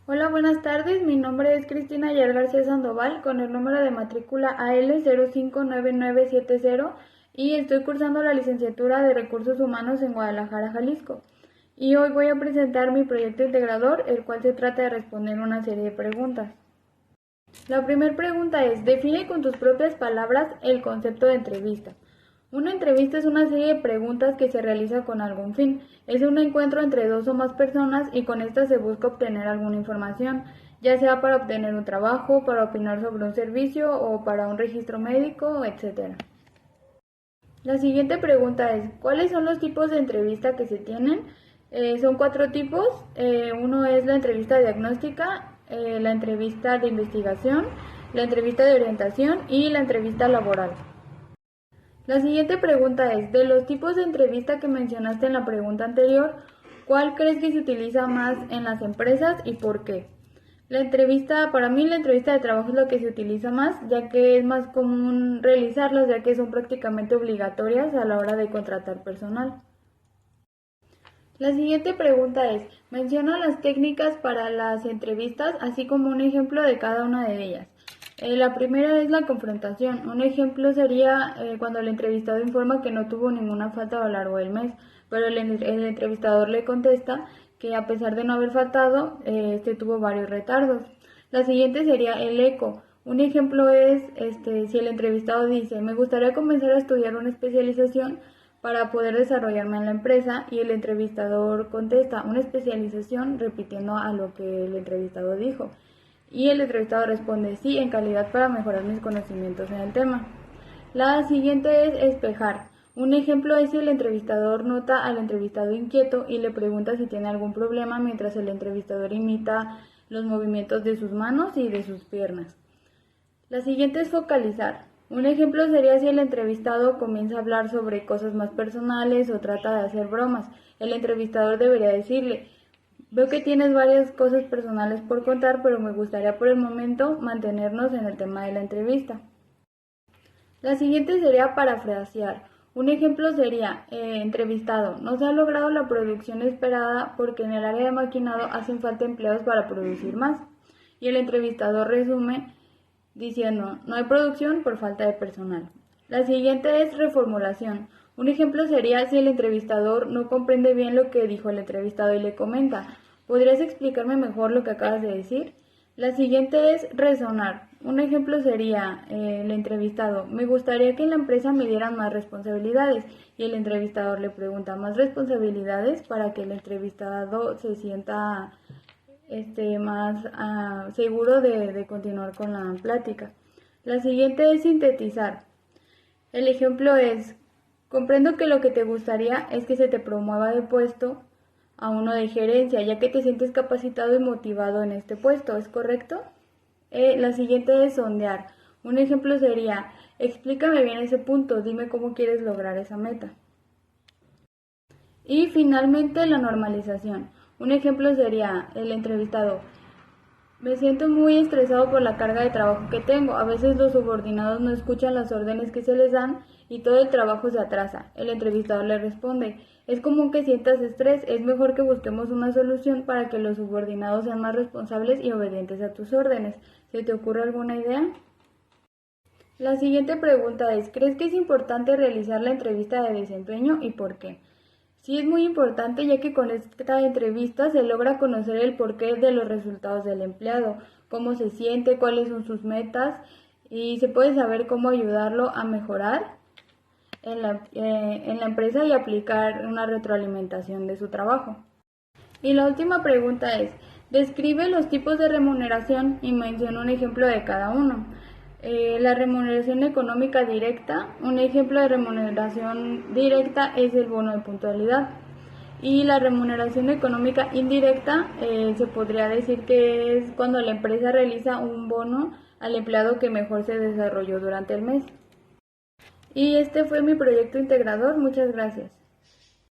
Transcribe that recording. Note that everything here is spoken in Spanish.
Hola, buenas tardes. Mi nombre es Cristina Yar García Sandoval con el número de matrícula AL059970 y estoy cursando la licenciatura de Recursos Humanos en Guadalajara, Jalisco. Y hoy voy a presentar mi proyecto integrador, el cual se trata de responder una serie de preguntas. La primera pregunta es, define con tus propias palabras el concepto de entrevista. Una entrevista es una serie de preguntas que se realiza con algún fin. Es un encuentro entre dos o más personas y con esta se busca obtener alguna información, ya sea para obtener un trabajo, para opinar sobre un servicio o para un registro médico, etc. La siguiente pregunta es, ¿cuáles son los tipos de entrevista que se tienen? Son 4 tipos. Uno es la entrevista diagnóstica, la entrevista de investigación, la entrevista de orientación y la entrevista laboral. La siguiente pregunta es, de los tipos de entrevista que mencionaste en la pregunta anterior, ¿cuál crees que se utiliza más en las empresas y por qué? Para mí la entrevista de trabajo es lo que se utiliza más, ya que es más común realizarlas, ya que son prácticamente obligatorias a la hora de contratar personal. La siguiente pregunta es, menciona las técnicas para las entrevistas, así como un ejemplo de cada una de ellas. La primera es la confrontación. Un ejemplo sería cuando el entrevistado informa que no tuvo ninguna falta a lo largo del mes, pero el entrevistador le contesta que a pesar de no haber faltado, tuvo varios retardos. La siguiente sería el eco. Un ejemplo es si el entrevistado dice, me gustaría comenzar a estudiar una especialización para poder desarrollarme en la empresa, y el entrevistador contesta una especialización repitiendo a lo que el entrevistado dijo. Y el entrevistado responde, sí, en calidad para mejorar mis conocimientos en el tema. La siguiente es espejar. Un ejemplo es si el entrevistador nota al entrevistado inquieto y le pregunta si tiene algún problema mientras el entrevistador imita los movimientos de sus manos y de sus piernas. La siguiente es focalizar. Un ejemplo sería si el entrevistado comienza a hablar sobre cosas más personales o trata de hacer bromas. El entrevistador debería decirle, veo que tienes varias cosas personales por contar, pero me gustaría por el momento mantenernos en el tema de la entrevista. La siguiente sería parafrasear. Un ejemplo sería, entrevistado, no se ha logrado la producción esperada porque en el área de maquinado hacen falta empleados para producir más. Y el entrevistador resume diciendo, no hay producción por falta de personal. La siguiente es reformulación. Un ejemplo sería si el entrevistador no comprende bien lo que dijo el entrevistado y le comenta, ¿podrías explicarme mejor lo que acabas de decir? La siguiente es resonar. Un ejemplo sería el entrevistado, me gustaría que en la empresa me dieran más responsabilidades, y el entrevistador le pregunta, ¿más responsabilidades? Para que el entrevistado se sienta más seguro de continuar con la plática. La siguiente es sintetizar. El ejemplo es, comprendo que lo que te gustaría es que se te promueva de puesto a uno de gerencia, ya que te sientes capacitado y motivado en este puesto, ¿es correcto? La siguiente es sondear. Un ejemplo sería, explícame bien ese punto, dime cómo quieres lograr esa meta. Y finalmente la normalización. Un ejemplo sería el entrevistado, me siento muy estresado por la carga de trabajo que tengo. A veces los subordinados no escuchan las órdenes que se les dan y todo el trabajo se atrasa. El entrevistador le responde, es común que sientas estrés, es mejor que busquemos una solución para que los subordinados sean más responsables y obedientes a tus órdenes. ¿Se te ocurre alguna idea? La siguiente pregunta es, ¿crees que es importante realizar la entrevista de desempeño y por qué? Sí, es muy importante, ya que con esta entrevista se logra conocer el porqué de los resultados del empleado, cómo se siente, cuáles son sus metas, y se puede saber cómo ayudarlo a mejorar en la empresa y aplicar una retroalimentación de su trabajo. Y la última pregunta es, describe los tipos de remuneración y menciona un ejemplo de cada uno. La remuneración económica directa, un ejemplo de remuneración directa es el bono de puntualidad. Y la remuneración económica indirecta se podría decir que es cuando la empresa realiza un bono al empleado que mejor se desarrolló durante el mes. Y este fue mi proyecto integrador, muchas gracias.